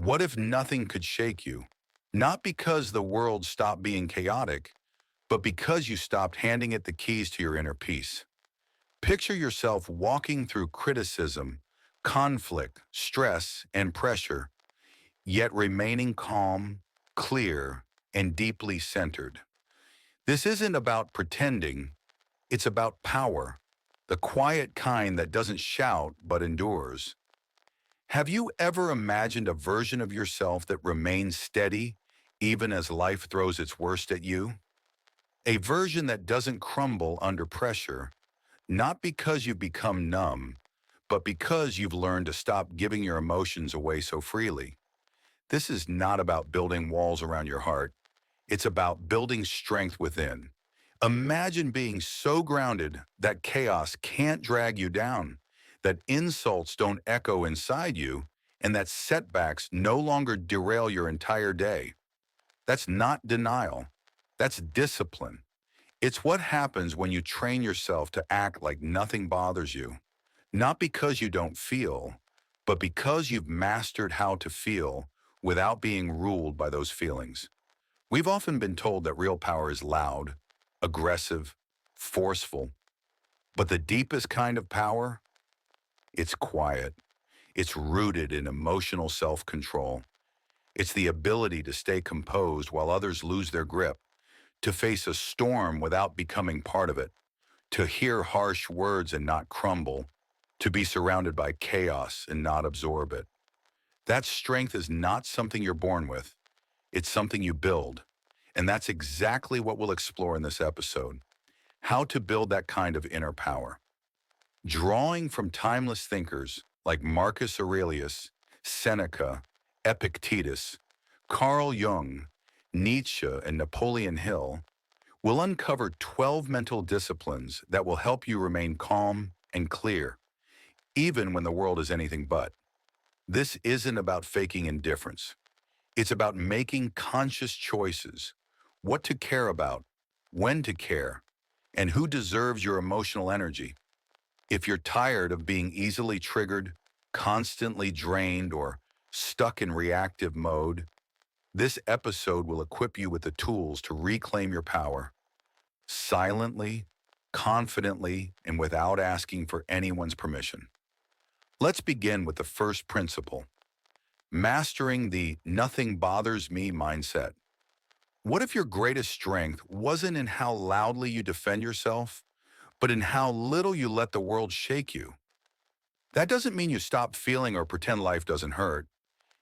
What if nothing could shake you? Not because the world stopped being chaotic, but because you stopped handing it the keys to your inner peace. Picture yourself walking through criticism, conflict, stress, and pressure, yet remaining calm, clear, and deeply centered. This isn't about pretending, it's about power, the quiet kind that doesn't shout but endures. Have you ever imagined a version of yourself that remains steady even as life throws its worst at you? A version that doesn't crumble under pressure, not because you've become numb, but because you've learned to stop giving your emotions away so freely. This is not about building walls around your heart. It's about building strength within. Imagine being so grounded that chaos can't drag you down, that insults don't echo inside you, and that setbacks no longer derail your entire day. That's not denial. That's discipline. It's what happens when you train yourself to act like nothing bothers you, not because you don't feel, but because you've mastered how to feel without being ruled by those feelings. We've often been told that real power is loud, aggressive, forceful, but the deepest kind of power, it's quiet. It's rooted in emotional self-control. It's the ability to stay composed while others lose their grip, to face a storm without becoming part of it, to hear harsh words and not crumble, to be surrounded by chaos and not absorb it. That strength is not something you're born with. It's something you build. And that's exactly what we'll explore in this episode. How to build that kind of inner power. Drawing from timeless thinkers like Marcus Aurelius, Seneca, Epictetus, Carl Jung, Nietzsche, and Napoleon Hill, we'll uncover 12 mental disciplines that will help you remain calm and clear, even when the world is anything but. This isn't about faking indifference. It's about making conscious choices, what to care about, when to care, and who deserves your emotional energy. If you're tired of being easily triggered, constantly drained, or stuck in reactive mode, this episode will equip you with the tools to reclaim your power, silently, confidently, and without asking for anyone's permission. Let's begin with the first principle, mastering the nothing bothers me mindset. What if your greatest strength wasn't in how loudly you defend yourself, but in how little you let the world shake you? That doesn't mean you stop feeling or pretend life doesn't hurt.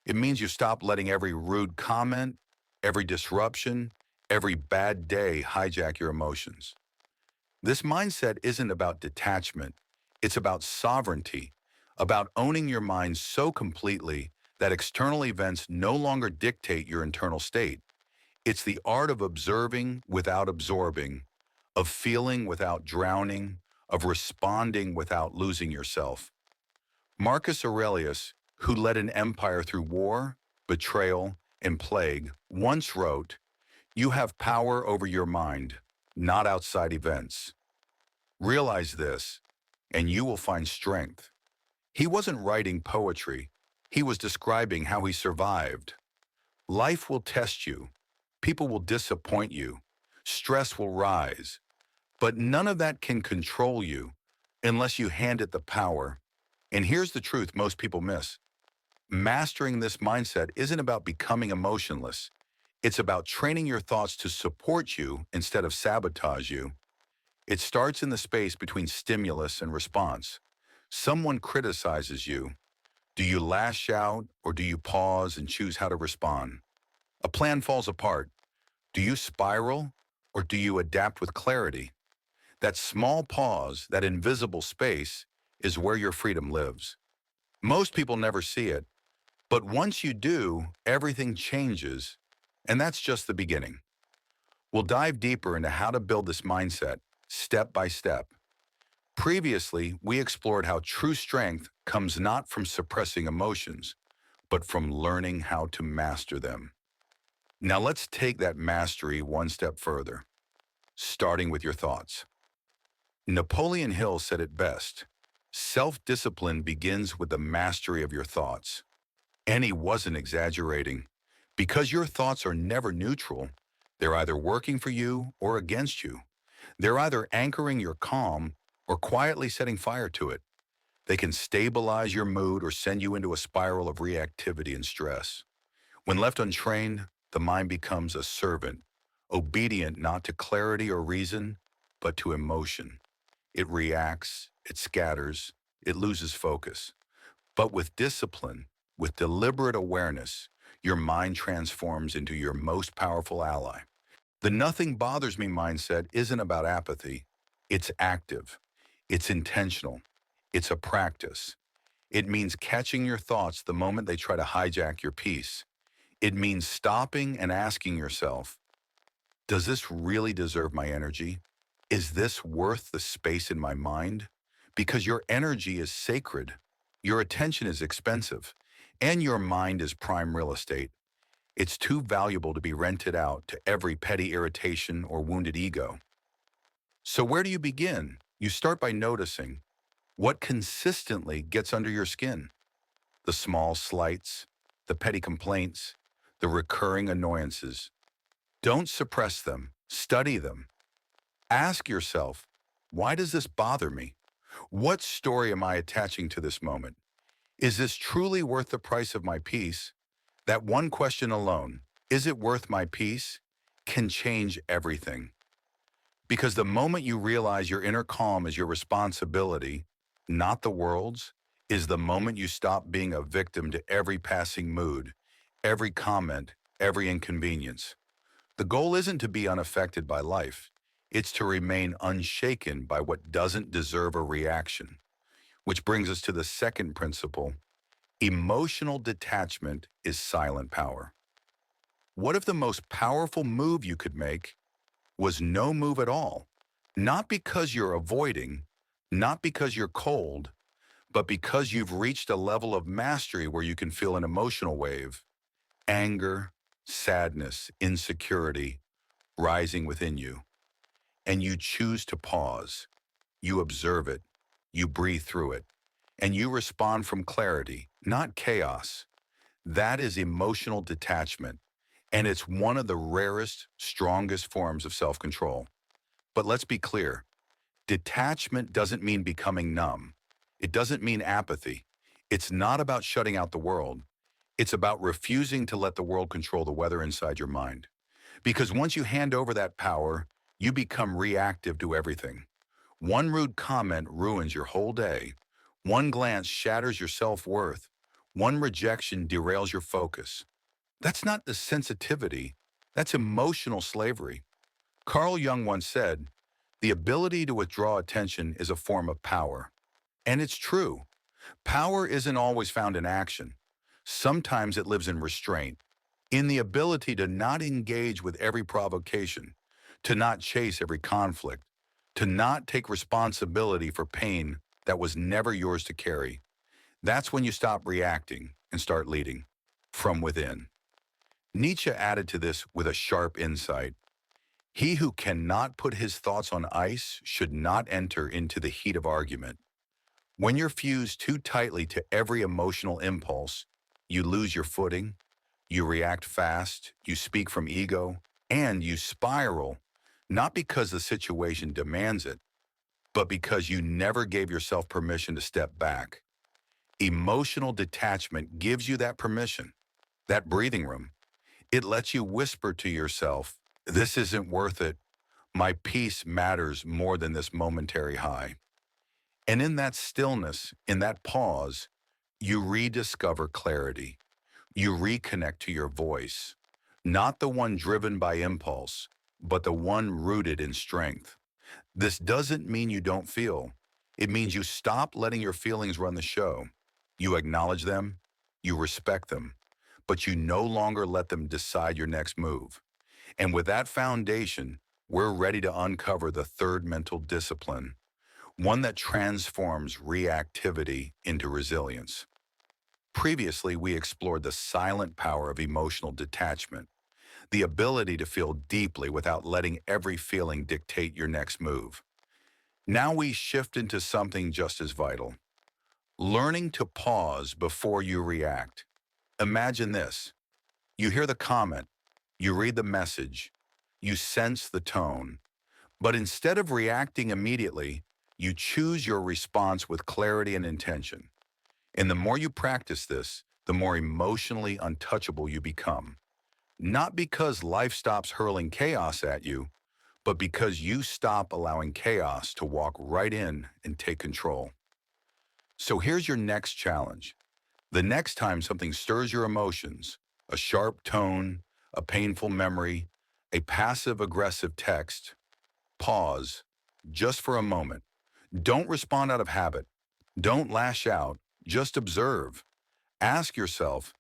It means you stop letting every rude comment, every disruption, every bad day hijack your emotions. This mindset isn't about detachment. It's about sovereignty, about owning your mind so completely that external events no longer dictate your internal state. It's the art of observing without absorbing, of feeling without drowning, of responding without losing yourself. Marcus Aurelius, who led an empire through war, betrayal, and plague, once wrote, "You have power over your mind, not outside events. Realize this, and you will find strength." He wasn't writing poetry. He was describing how he survived. Life will test you. People will disappoint you. Stress will rise. But none of that can control you unless you hand it the power. And here's the truth most people miss. Mastering this mindset isn't about becoming emotionless. It's about training your thoughts to support you instead of sabotage you. It starts in the space between stimulus and response. Someone criticizes you. Do you lash out or do you pause and choose how to respond? A plan falls apart. Do you spiral or do you adapt with clarity? That small pause, that invisible space, is where your freedom lives. Most people never see it, but once you do, everything changes, and that's just the beginning. We'll dive deeper into how to build this mindset, step by step. Previously, we explored how true strength comes not from suppressing emotions, but from learning how to master them. Now let's take that mastery one step further, starting with your thoughts. Napoleon Hill said it best, self-discipline begins with the mastery of your thoughts. And he wasn't exaggerating. Because your thoughts are never neutral, they're either working for you or against you. They're either anchoring your calm or quietly setting fire to it. They can stabilize your mood or send you into a spiral of reactivity and stress. When left untrained, the mind becomes a servant, obedient not to clarity or reason, but to emotion. It reacts, it scatters, it loses focus. But with discipline, with deliberate awareness, your mind transforms into your most powerful ally. The nothing bothers me mindset isn't about apathy. It's active. It's intentional. It's a practice. It means catching your thoughts the moment they try to hijack your peace. It means stopping and asking yourself, does this really deserve my energy? Is this worth the space in my mind? Because your energy is sacred, your attention is expensive, and your mind is prime real estate. It's too valuable to be rented out to every petty irritation or wounded ego. So where do you begin? You start by noticing what consistently gets under your skin. The small slights, the petty complaints, the recurring annoyances. Don't suppress them. Study them. Ask yourself, why does this bother me? What story am I attaching to this moment? Is this truly worth the price of my peace? That one question alone, is it worth my peace, can change everything. Because the moment you realize your inner calm is your responsibility, not the world's, is the moment you stop being a victim to every passing mood, every comment, every inconvenience. The goal isn't to be unaffected by life. It's to remain unshaken by what doesn't deserve a reaction. Which brings us to the second principle. Emotional detachment is silent power. What if the most powerful move you could make was no move at all? Not because you're avoiding, not because you're cold, but because you've reached a level of mastery where you can feel an emotional wave, anger, sadness, insecurity, rising within you. And you choose to pause. You observe it. You breathe through it. And you respond from clarity, not chaos. That is emotional detachment. And it's one of the rarest, strongest forms of self-control. But let's be clear. Detachment doesn't mean becoming numb. It doesn't mean apathy. It's not about shutting out the world. It's about refusing to let the world control the weather inside your mind. Because once you hand over that power, you become reactive to everything. One rude comment ruins your whole day. One glance shatters your self-worth. One rejection derails your focus. That's not the sensitivity. That's emotional slavery. Carl Jung once said, the ability to withdraw attention is a form of power. And it's true. Power isn't always found in action. Sometimes it lives in restraint, in the ability to not engage with every provocation, to not chase every conflict, to not take responsibility for pain that was never yours to carry. That's when you stop reacting and start leading from within. Nietzsche added to this with a sharp insight. He who cannot put his thoughts on ice should not enter into the heat of argument. When you're fused too tightly to every emotional impulse, you lose your footing, you react fast, you speak from ego, and you spiral, not because the situation demands it, but because you never gave yourself permission to step back. Emotional detachment gives you that permission, that breathing room. It lets you whisper to yourself, this isn't worth it. My peace matters more than this momentary high. And in that stillness, in that pause, you rediscover clarity. You reconnect to your voice, not the one driven by impulse, but the one rooted in strength. This doesn't mean you don't feel. It means you stop letting your feelings run the show. You acknowledge them, you respect them, but you no longer let them decide your next move. And with that foundation, we're ready to uncover the third mental discipline, one that transforms reactivity into resilience. Previously, we explored the silent power of emotional detachment, the ability to feel deeply without letting every feeling dictate your next move. Now we shift into something just as vital, learning to pause before you react. Imagine this. You hear the comment, you read the message, you sense the tone, but instead of reacting immediately, you choose your response with clarity and intention. And the more you practice this, the more emotionally untouchable you become. Not because life stops hurling chaos at you, but because you stop allowing chaos to walk right in and take control. So here's your next challenge. The next time something stirs your emotions, a sharp tone, a painful memory, a passive-aggressive text, pause just for a moment. Don't respond out of habit. Don't lash out. Just observe. Ask yourself,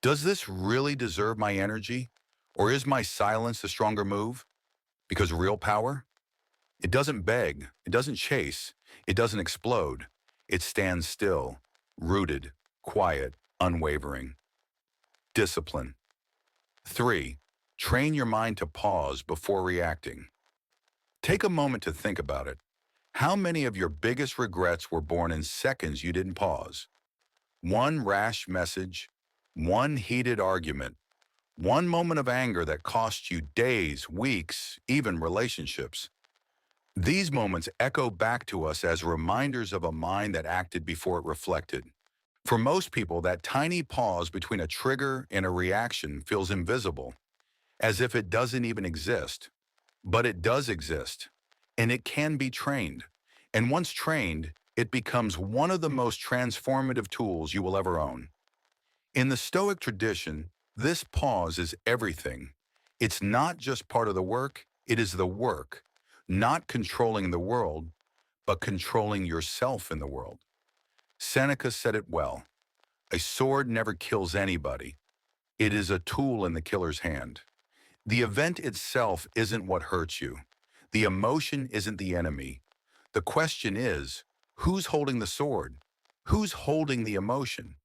does this really deserve my energy? Or is my silence the stronger move? Because real power, it doesn't beg, it doesn't chase, it doesn't explode. It stands still, rooted, quiet, unwavering. Discipline. 3. Train your mind to pause before reacting. Take a moment to think about it. How many of your biggest regrets were born in seconds you didn't pause? One rash message, one heated argument, one moment of anger that cost you days, weeks, even relationships. These moments echo back to us as reminders of a mind that acted before it reflected. For most people, that tiny pause between a trigger and a reaction feels invisible, as if it doesn't even exist. But it does exist, and it can be trained. And once trained, it becomes one of the most transformative tools you will ever own. In the Stoic tradition, this pause is everything. It's not just part of the work, it is the work, not controlling the world, but controlling yourself in the world. Seneca said it well. A sword never kills anybody. It is a tool in the killer's hand. The event itself isn't what hurts you. The emotion isn't the enemy. The question is, who's holding the sword? Who's holding the emotion?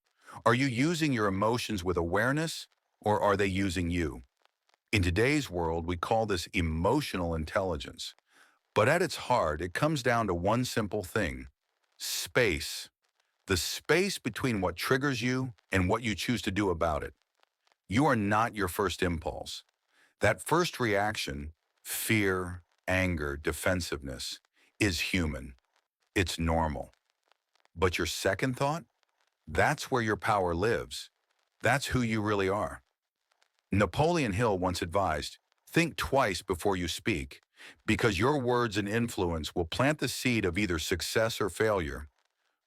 Are you using your emotions with awareness, or are they using you? In today's world, we call this emotional intelligence. But at its heart, it comes down to one simple thing: space. The space between what triggers you and what you choose to do about it. You are not your first impulse. That first reaction, fear, anger, defensiveness, is human. It's normal. But your second thought? That's where your power lives. That's who you really are. Napoleon Hill once advised, think twice before you speak, because your words and influence will plant the seed of either success or failure.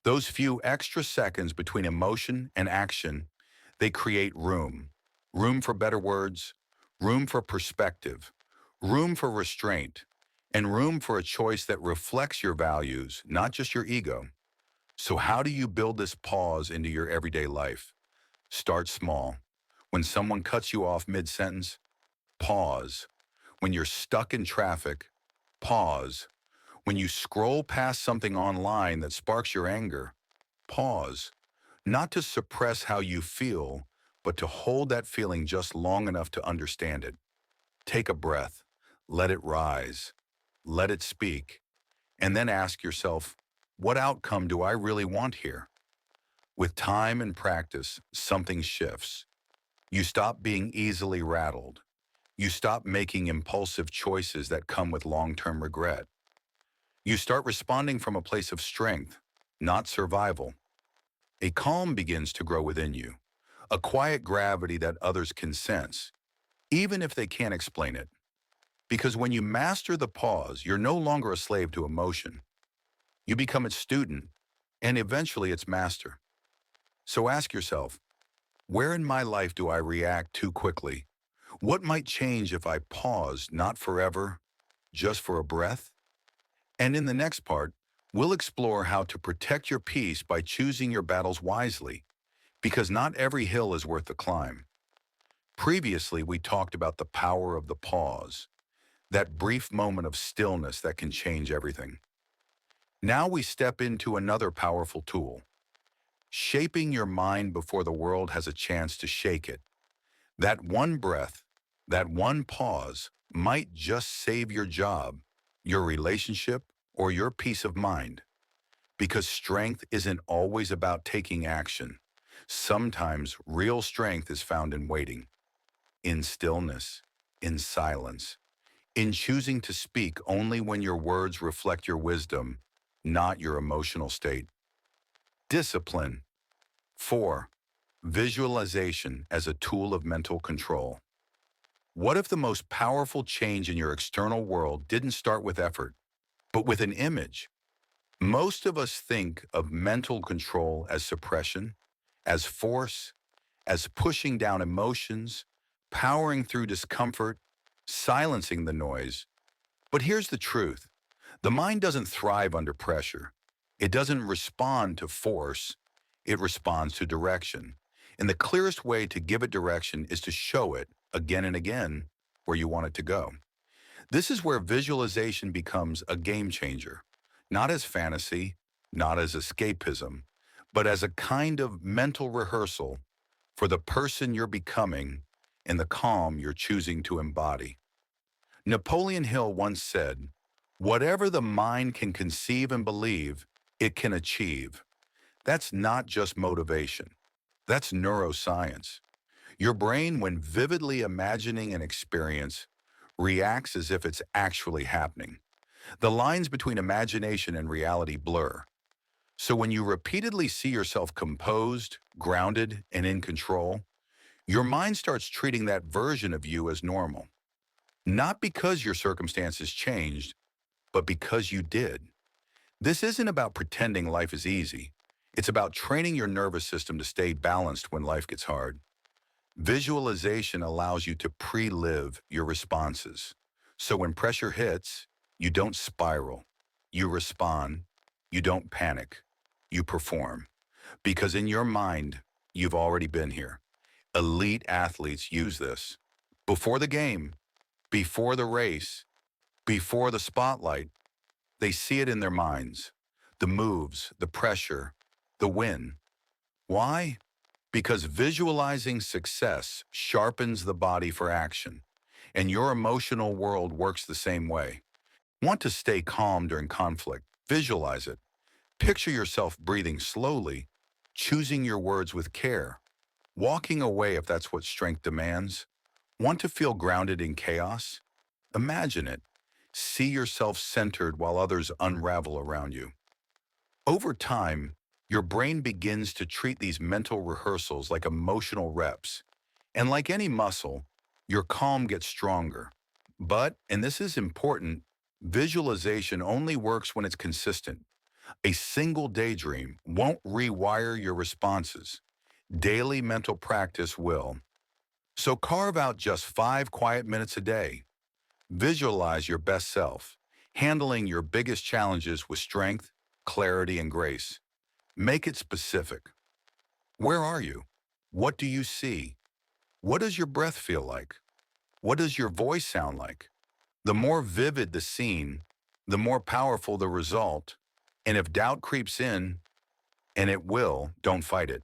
Those few extra seconds between emotion and action, they create room. Room for better words, room for perspective, room for restraint, and room for a choice that reflects your values, not just your ego. So how do you build this pause into your everyday life? Start small. When someone cuts you off mid-sentence, pause. When you're stuck in traffic, pause. When you scroll past something online that sparks your anger, pause. Not to suppress how you feel, but to hold that feeling just long enough to understand it. Take a breath. Let it rise. Let it speak. And then ask yourself, what outcome do I really want here? With time and practice, something shifts. You stop being easily rattled. You stop making impulsive choices that come with long-term regret. You start responding from a place of strength, not survival. A calm begins to grow within you, a quiet gravity that others can sense, even if they can't explain it. Because when you master the pause, you're no longer a slave to emotion. You become its student, and eventually its master. So ask yourself, where in my life do I react too quickly? What might change if I pause, not forever, just for a breath? And in the next part, we'll explore how to protect your peace by choosing your battles wisely, because not every hill is worth the climb. Previously, we talked about the power of the pause, that brief moment of stillness that can change everything. Now we step into another powerful tool, shaping your mind before the world has a chance to shake it. That one breath, that one pause might just save your job, your relationship, or your peace of mind. Because strength isn't always about taking action. Sometimes real strength is found in waiting, in stillness, in silence, in choosing to speak only when your words reflect your wisdom, not your emotional state. Discipline. 4. Visualization as a tool of mental control. What if the most powerful change in your external world didn't start with effort, but with an image? Most of us think of mental control as suppression, as force, as pushing down emotions, powering through discomfort, silencing the noise. But here's the truth. The mind doesn't thrive under pressure. It doesn't respond to force. It responds to direction. And the clearest way to give it direction is to show it again and again where you want it to go. This is where visualization becomes a game changer, not as fantasy, not as escapism, but as a kind of mental rehearsal for the person you're becoming and the calm you're choosing to embody. Napoleon Hill once said, "Whatever the mind can conceive and believe, it can achieve." That's not just motivation. That's neuroscience. Your brain, when vividly imagining an experience, reacts as if it's actually happening. The lines between imagination and reality blur. So when you repeatedly see yourself composed, grounded, and in control, your mind starts treating that version of you as normal. Not because your circumstances changed, but because you did. This isn't about pretending life is easy. It's about training your nervous system to stay balanced when life gets hard. Visualization allows you to pre-live your responses. So when pressure hits, you don't spiral. You respond. You don't panic. You perform. Because in your mind, you've already been here. Elite athletes use this. Before the game, before the race, before the spotlight, they see it in their minds. The moves, the pressure, the win. Why? Because visualizing success sharpens the body for action, and your emotional world works the same way. Want to stay calm during conflict? Visualize it. Picture yourself breathing slowly, choosing your words with care, walking away if that's what strength demands. Want to feel grounded in chaos? Imagine it. See yourself centered while others unravel around you. Over time, your brain begins to treat these mental rehearsals like emotional reps. And like any muscle, your calm gets stronger. But, and this is important, visualization only works when it's consistent. A single daydream won't rewire your responses. Daily mental practice will. So carve out just 5 quiet minutes a day. Visualize your best self, handling your biggest challenges with strength, clarity, and grace. Make it specific. Where are you? What do you see? What does your breath feel like? What does your voice sound like? The more vivid the scene, the more powerful the result. And if doubt creeps in, and it will, don't fight it.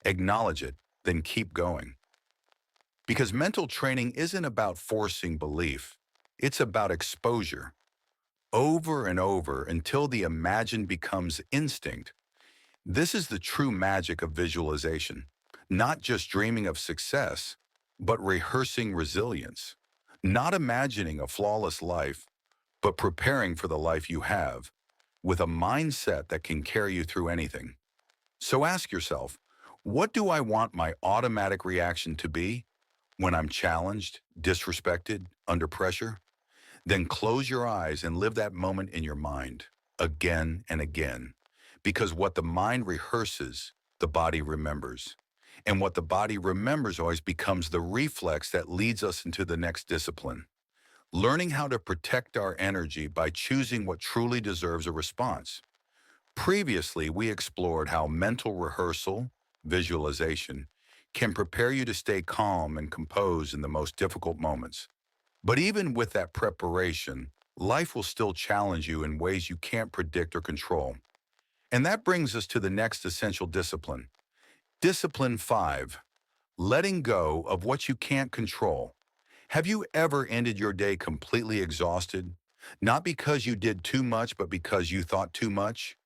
Acknowledge it, then keep going. Because mental training isn't about forcing belief. It's about exposure. Over and over until the imagined becomes instinct. This is the true magic of visualization. Not just dreaming of success, but rehearsing resilience. Not imagining a flawless life, but preparing for the life you have, with a mindset that can carry you through anything. So ask yourself, what do I want my automatic reaction to be when I'm challenged, disrespected, under pressure? Then close your eyes and live that moment in your mind, again and again. Because what the mind rehearses, the body remembers. And what the body remembers always becomes the reflex that leads us into the next discipline. Learning how to protect our energy by choosing what truly deserves a response. Previously, we explored how mental rehearsal, visualization, can prepare you to stay calm and composed in the most difficult moments. But even with that preparation, life will still challenge you in ways you can't predict or control. And that brings us to the next essential discipline. Discipline 5, letting go of what you can't control. Have you ever ended your day completely exhausted? Not because you did too much, but because you thought too much?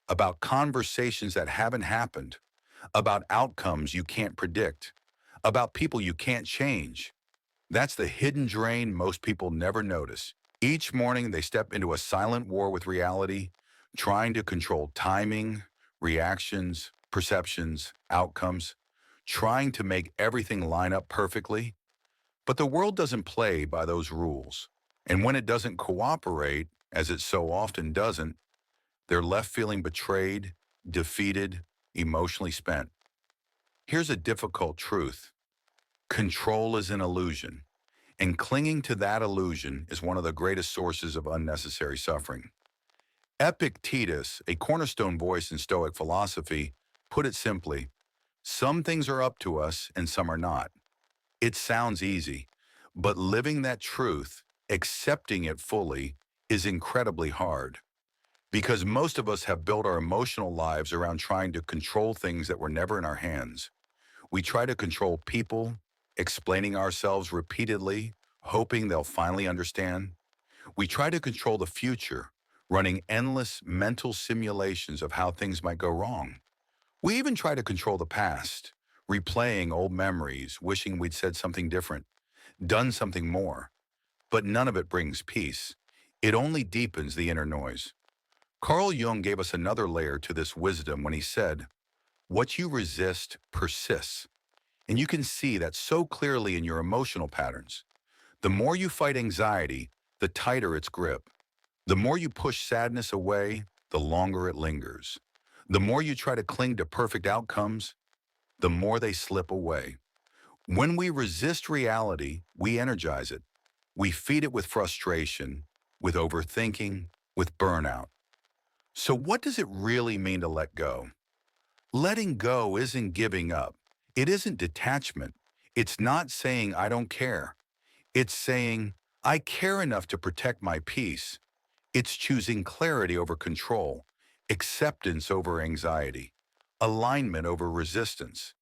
About conversations that haven't happened? about outcomes you can't predict, about people you can't change. That's the hidden drain most people never notice. Each morning, they step into a silent war with reality, trying to control timing, reactions, perceptions, outcomes, trying to make everything line up perfectly. But the world doesn't play by those rules. And when it doesn't cooperate, as it so often doesn't, they're left feeling betrayed, defeated, emotionally spent. Here's a difficult truth. Control is an illusion, and clinging to that illusion is one of the greatest sources of unnecessary suffering. Epictetus, a cornerstone voice in Stoic philosophy, put it simply, some things are up to us and some are not. It sounds easy, but living that truth, accepting it fully, is incredibly hard. Because most of us have built our emotional lives around trying to control things that were never in our hands. We try to control people, explaining ourselves repeatedly, hoping they'll finally understand. We try to control the future, running endless mental simulations of how things might go wrong. We even try to control the past, replaying old memories, wishing we'd said something different, done something more. But none of it brings peace. It only deepens the inner noise. Carl Jung gave us another layer to this wisdom when he said, what you resist persists. And you can see that so clearly in your emotional patterns. The more you fight anxiety, the tighter its grip. The more you push sadness away, the longer it lingers. The more you try to cling to perfect outcomes, the more they slip away. When we resist reality, we energize it. We feed it with frustration, with overthinking, with burnout. So what does it really mean to let go? Letting go isn't giving up. It isn't detachment. It's not saying I don't care. It's saying I care enough to protect my peace. It's choosing clarity over control, acceptance over anxiety, alignment over resistance.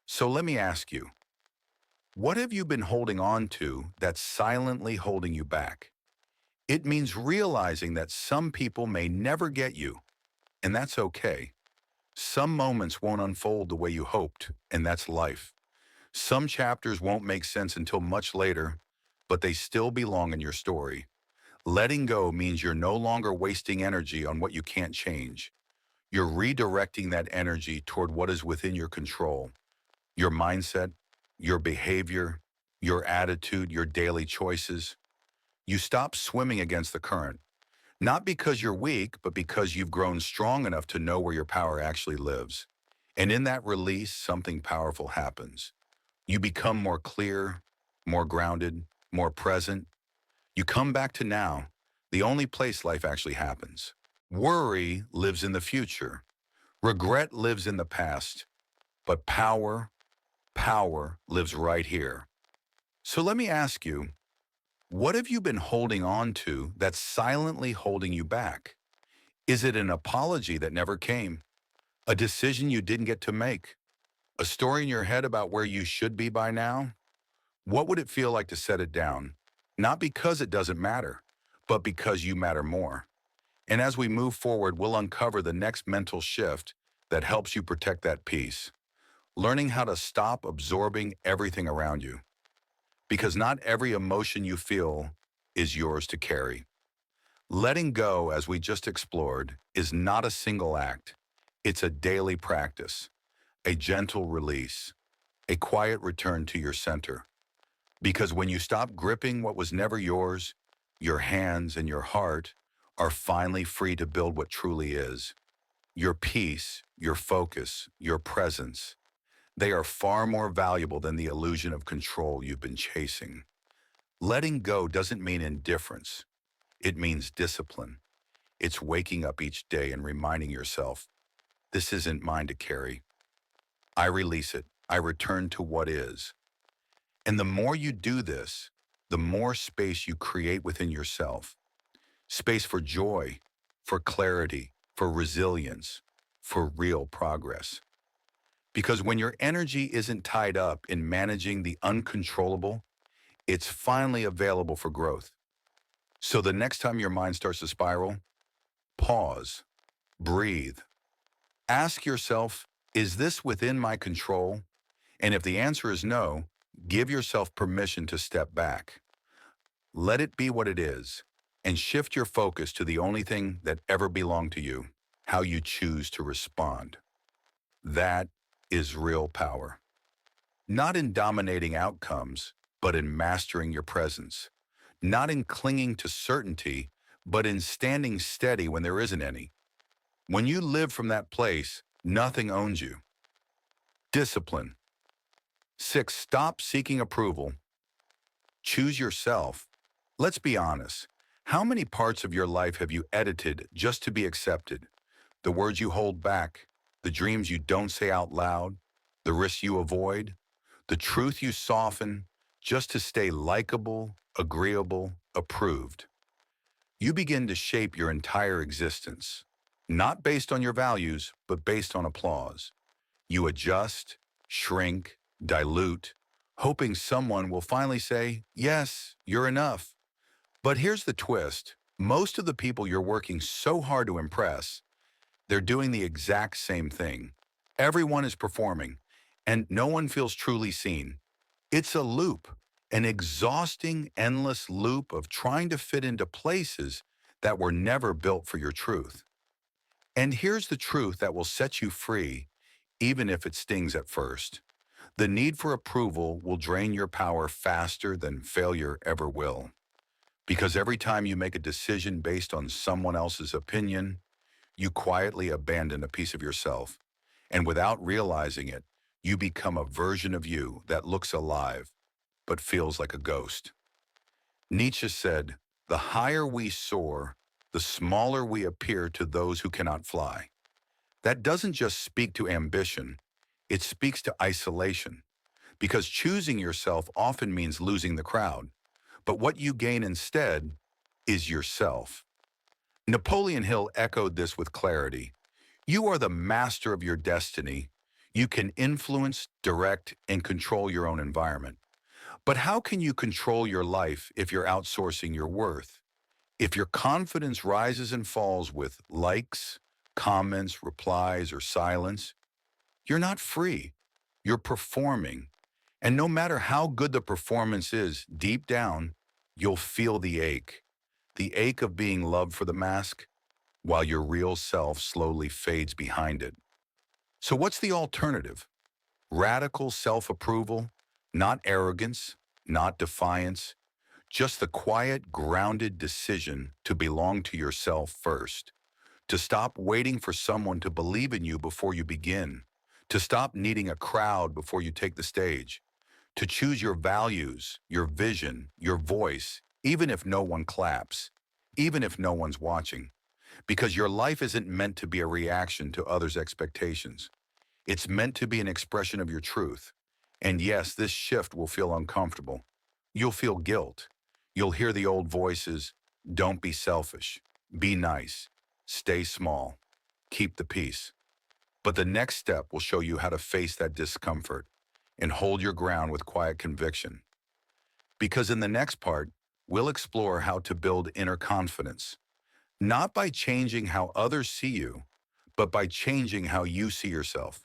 So let me ask you, what have you been holding on to that's silently holding you back? It means realizing that some people may never get you, and that's okay. Some moments won't unfold the way you hoped, and that's life. Some chapters won't make sense until much later, but they still belong in your story. Letting go means you're no longer wasting energy on what you can't change. You're redirecting that energy toward what is within your control. Your mindset, your behavior, your attitude, your daily choices. You stop swimming against the current, not because you're weak, but because you've grown strong enough to know where your power actually lives. And in that release, something powerful happens. You become more clear, more grounded, more present. You come back to now, the only place life actually happens. Worry lives in the future. Regret lives in the past. But power lives right here. So let me ask you, what have you been holding on to that's silently holding you back? Is it an apology that never came? A decision you didn't get to make? A story in your head about where you should be by now? What would it feel like to set it down? Not because it doesn't matter, but because you matter more. And as we move forward, we'll uncover the next mental shift that helps you protect that peace. Learning how to stop absorbing everything around you. Because not every emotion you feel is yours to carry. Letting go, as we just explored, is not a single act. It's a daily practice, a gentle release, a quiet return to your center. Because when you stop gripping what was never yours, your hands and your heart are finally free to build what truly is. Your peace, your focus, your presence. They are far more valuable than the illusion of control you've been chasing. Letting go doesn't mean indifference. It means discipline. It's waking up each day and reminding yourself, this isn't mine to carry. I release it. I return to what is. And the more you do this, the more space you create within yourself. Space for joy, for clarity, for resilience, for real progress. Because when your energy isn't tied up in managing the uncontrollable, it's finally available for growth. So the next time your mind starts to spiral, pause, breathe. Ask yourself, Is this within my control? And if the answer is no, give yourself permission to step back. Let it be what it is, and shift your focus to the only thing that ever belonged to you, how you choose to respond. That is real power. Not in dominating outcomes, but in mastering your presence. Not in clinging to certainty, but in standing steady when there isn't any. When you live from that place, nothing owns you. Discipline. 6. Stop seeking approval. Choose yourself. Let's be honest. How many parts of your life have you edited just to be accepted? The words you hold back, the dreams you don't say out loud, the risks you avoid, the truth you soften just to stay likable, agreeable, approved. You begin to shape your entire existence, not based on your values, but based on applause. You adjust, shrink, dilute, hoping someone will finally say, yes, you're enough. But here's the twist. Most of the people you're working so hard to impress, they're doing the exact same thing. Everyone is performing, and no one feels truly seen. It's a loop, an exhausting, endless loop of trying to fit into places that were never built for your truth. And here's the truth that will set you free, even if it stings at first. The need for approval will drain your power faster than failure ever will. Because every time you make a decision based on someone else's opinion, you quietly abandon a piece of yourself. And without realizing it, you become a version of you that looks alive, but feels like a ghost. Nietzsche said, the higher we soar, the smaller we appear to those who cannot fly. That doesn't just speak to ambition, it speaks to isolation. Because choosing yourself often means losing the crowd. But what you gain instead is yourself. Napoleon Hill echoed this with clarity. You are the master of your destiny. You can influence, direct, and control your own environment. But how can you control your life if you're outsourcing your worth? If your confidence rises and falls with likes, comments, replies, or silence, you're not free. You're performing. And no matter how good the performance is, deep down, you'll feel the ache of being loved for the mask, while your real self slowly fades behind it. So what's the alternative? Radical self-approval, not arrogance, not defiance, just the quiet, grounded decision to belong to yourself first, to stop waiting for someone to believe in you before you begin, to stop needing a crowd before you take the stage, to choose your values, your vision, your voice, even if no one claps, even if no one's watching. Because your life isn't meant to be a reaction to others' expectations. It's meant to be an expression of your truth. And yes, this shift will feel uncomfortable. You'll feel guilt. You'll hear the old voices, don't be selfish, be nice, stay small, keep the peace. But the next step will show you how to face that discomfort and hold your ground with quiet conviction. Because in the next part, we'll explore how to build inner confidence, not by changing how others see you, but by changing how you see yourself.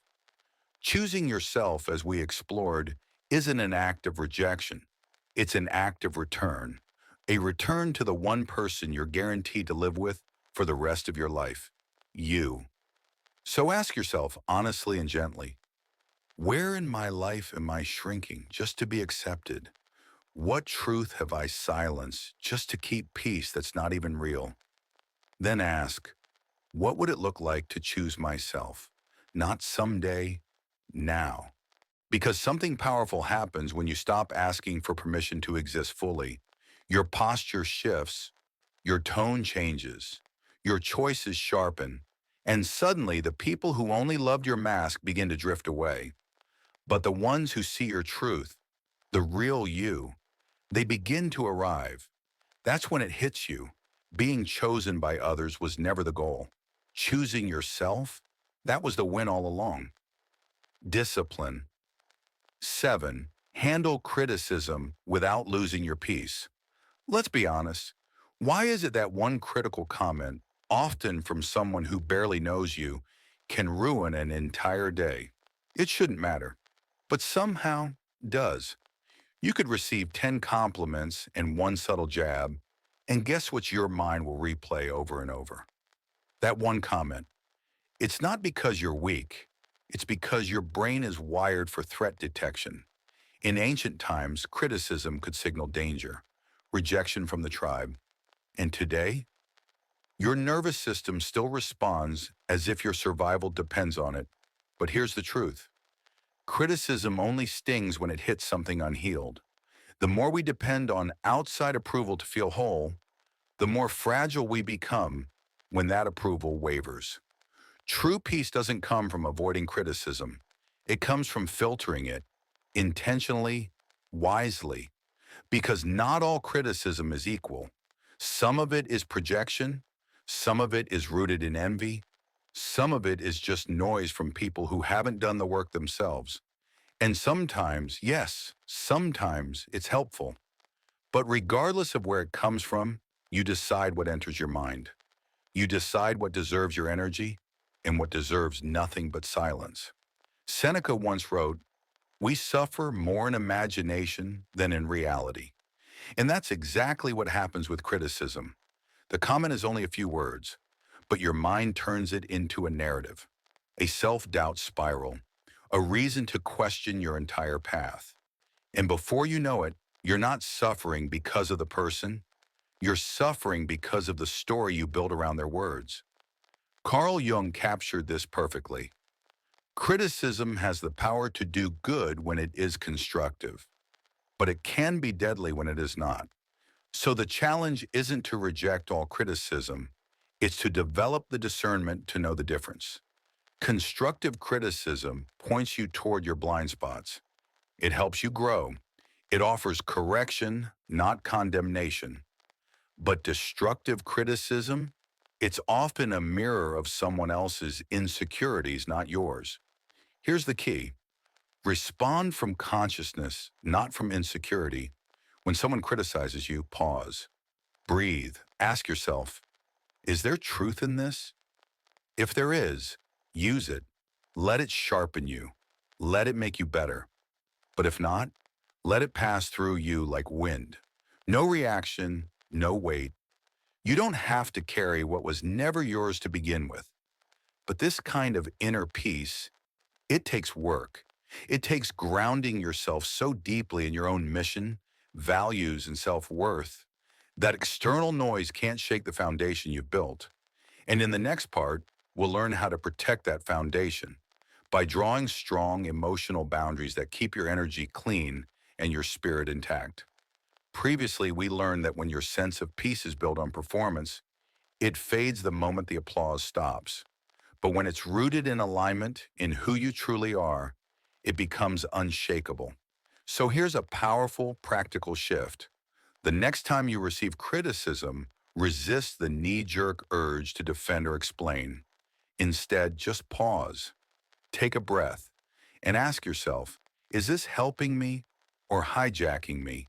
Choosing yourself, as we explored, isn't an act of rejection. It's an act of return. A return to the one person you're guaranteed to live with for the rest of your life. You. So ask yourself honestly and gently, where in my life am I shrinking just to be accepted? What truth have I silenced just to keep peace that's not even real? Then ask, what would it look like to choose myself? Not someday, now. Because something powerful happens when you stop asking for permission to exist fully. Your posture shifts, your tone changes, your choices sharpen, and suddenly the people who only loved your mask begin to drift away. But the ones who see your truth, the real you, they begin to arrive. That's when it hits you. Being chosen by others was never the goal. Choosing yourself, that was the win all along. Discipline. 7. Handle criticism without losing your peace. Let's be honest. Why is it that one critical comment, often from someone who barely knows you, can ruin an entire day. It shouldn't matter, but somehow does. You could receive 10 compliments and one subtle jab, and guess what your mind will replay over and over? That one comment. It's not because you're weak. It's because your brain is wired for threat detection. In ancient times, criticism could signal danger, rejection from the tribe. And today, your nervous system still responds as if your survival depends on it. But here's the truth. Criticism only stings when it hits something unhealed. The more we depend on outside approval to feel whole, the more fragile we become when that approval wavers. True peace doesn't come from avoiding criticism. It comes from filtering it intentionally, wisely, because not all criticism is equal. Some of it is projection, some of it is rooted in envy, some of it is just noise from people who haven't done the work themselves. And sometimes, yes, sometimes it's helpful. But regardless of where it comes from, you decide what enters your mind. You decide what deserves your energy and what deserves nothing but silence. Seneca once wrote, "We suffer more in imagination than in reality." And that's exactly what happens with criticism. The comment is only a few words, but your mind turns it into a narrative, a self-doubt spiral, a reason to question your entire path. And before you know it, you're not suffering because of the person, you're suffering because of the story you build around their words. Carl Jung captured this perfectly. Criticism has the power to do good when it is constructive, but it can be deadly when it is not. So the challenge isn't to reject all criticism, it's to develop the discernment to know the difference. Constructive criticism points you toward your blind spots. It helps you grow. It offers correction, not condemnation. But destructive criticism, it's often a mirror of someone else's insecurities, not yours. Here's the key. Respond from consciousness, not from insecurity. When someone criticizes you, pause, breathe, ask yourself, is there truth in this? If there is, use it. Let it sharpen you. Let it make you better. But if not, let it pass through you like wind. No reaction, no weight. You don't have to carry what was never yours to begin with. But this kind of inner peace, it takes work. It takes grounding yourself so deeply in your own mission, values, and self-worth that external noise can't shake the foundation you've built. And in the next part, we'll learn how to protect that foundation by drawing strong emotional boundaries that keep your energy clean and your spirit intact. Previously, we learned that when your sense of peace is built on performance, it fades the moment the applause stops. But when it's rooted in alignment, in who you truly are, it becomes unshakable. So here's a powerful, practical shift. The next time you receive criticism, resist the knee-jerk urge to defend or explain. Instead, just pause, take a breath, and ask yourself, is this helping me or hijacking me?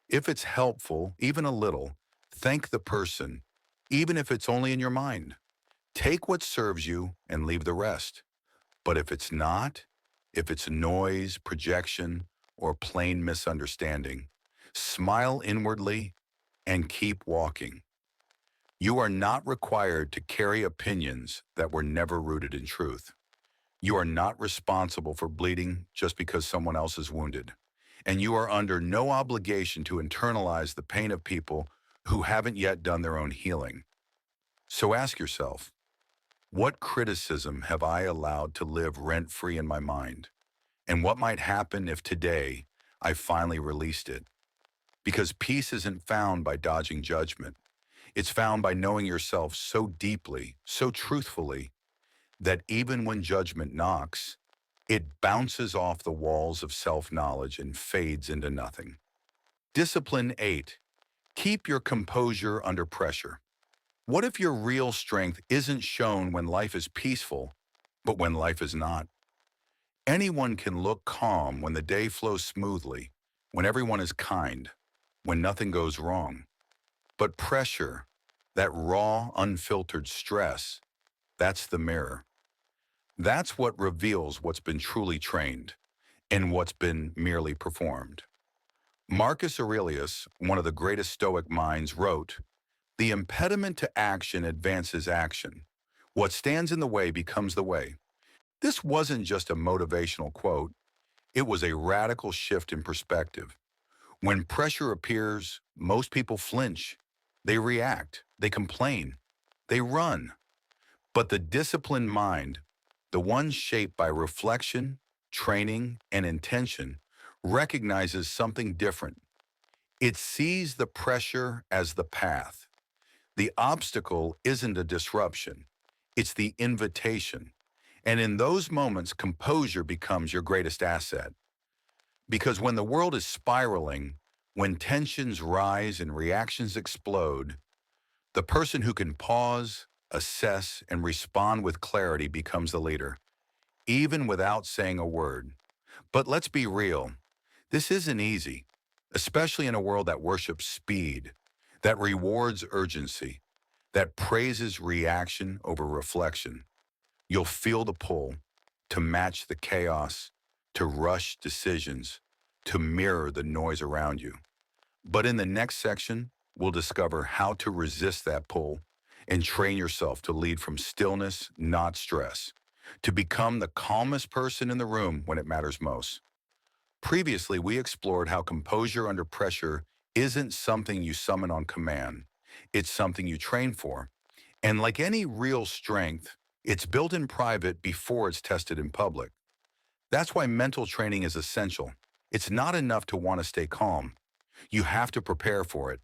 If it's helpful, even a little, thank the person, even if it's only in your mind. Take what serves you and leave the rest. But if it's not, if it's noise, projection, or plain misunderstanding, smile inwardly and keep walking. You are not required to carry opinions that were never rooted in truth. You are not responsible for bleeding just because someone else is wounded. And you are under no obligation to internalize the pain of people who haven't yet done their own healing. So ask yourself, what criticism have I allowed to live rent-free in my mind? And what might happen if today I finally released it? Because peace isn't found by dodging judgment. It's found by knowing yourself so deeply, so truthfully, that even when judgment knocks, it bounces off the walls of self-knowledge and fades into nothing. Discipline 8. Keep your composure under pressure. What if your real strength isn't shown when life is peaceful, but when life is not? Anyone can look calm when the day flows smoothly, when everyone is kind, when nothing goes wrong. But pressure, that raw, unfiltered stress, that's the mirror. That's what reveals what's been truly trained and what's been merely performed. Marcus Aurelius, one of the greatest Stoic minds, wrote, "The impediment to action advances action. What stands in the way becomes the way." This wasn't just a motivational quote, it was a radical shift in perspective. When pressure appears, most people flinch. They react, they complain, they run. But the disciplined mind, the one shaped by reflection, training, and intention, recognizes something different. It sees the pressure as the path. The obstacle isn't a disruption, it's the invitation. And in those moments, composure becomes your greatest asset. Because when the world is spiraling, when tensions rise and reactions explode, the person who can pause, assess, and respond with clarity becomes the leader, even without saying a word. But let's be real, this isn't easy, especially in a world that worships speed, that rewards urgency, that praises reaction over reflection. You'll feel the pull to match the chaos, to rush decisions, to mirror the noise around you. But in the next section, we'll discover how to resist that pull and train yourself to lead from stillness, not stress, to become the calmest person in the room when it matters most. Previously, we explored how composure under pressure isn't something you summon on command. It's something you train for. And like any real strength, it's built in private before it's tested in public. That's why mental training is essential. It's not enough to want to stay calm. You have to prepare for it.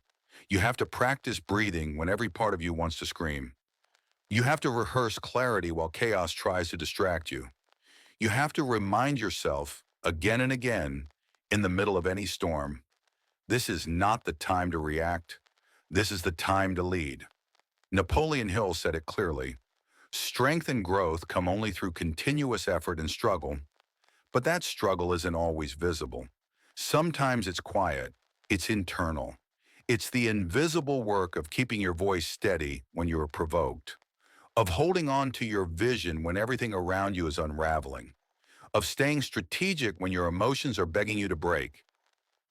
You have to practice breathing when every part of you wants to scream. You have to rehearse clarity while chaos tries to distract you. You have to remind yourself again and again in the middle of any storm, this is not the time to react. This is the time to lead. Napoleon Hill said it clearly. Strength and growth come only through continuous effort and struggle, but that struggle isn't always visible. Sometimes it's quiet, it's internal. It's the invisible work of keeping your voice steady when you are provoked, of holding on to your vision when everything around you is unraveling, of staying strategic when your emotions are begging you to break.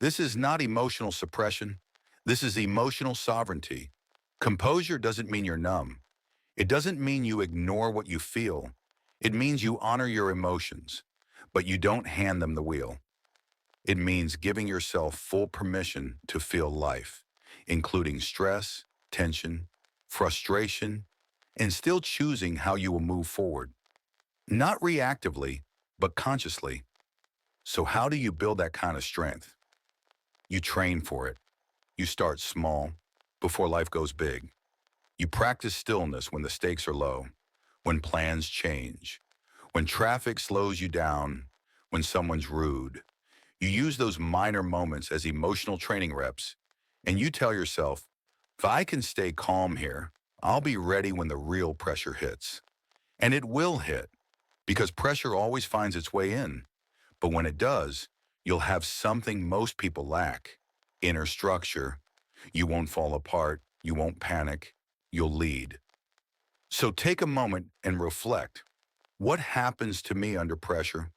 This is not emotional suppression. This is emotional sovereignty. Composure doesn't mean you're numb. It doesn't mean you ignore what you feel. It means you honor your emotions, but you don't hand them the wheel. It means giving yourself full permission to feel life, including stress, tension, frustration, and still choosing how you will move forward. Not reactively, but consciously. So how do you build that kind of strength? You train for it. You start small, before life goes big. You practice stillness when the stakes are low, when plans change, when traffic slows you down, when someone's rude. You use those minor moments as emotional training reps, and you tell yourself, if I can stay calm here, I'll be ready when the real pressure hits. And it will hit, because pressure always finds its way in. But when it does, you'll have something most people lack: inner structure. You won't fall apart, you won't panic, you'll lead. So take a moment and reflect. What happens to me under pressure?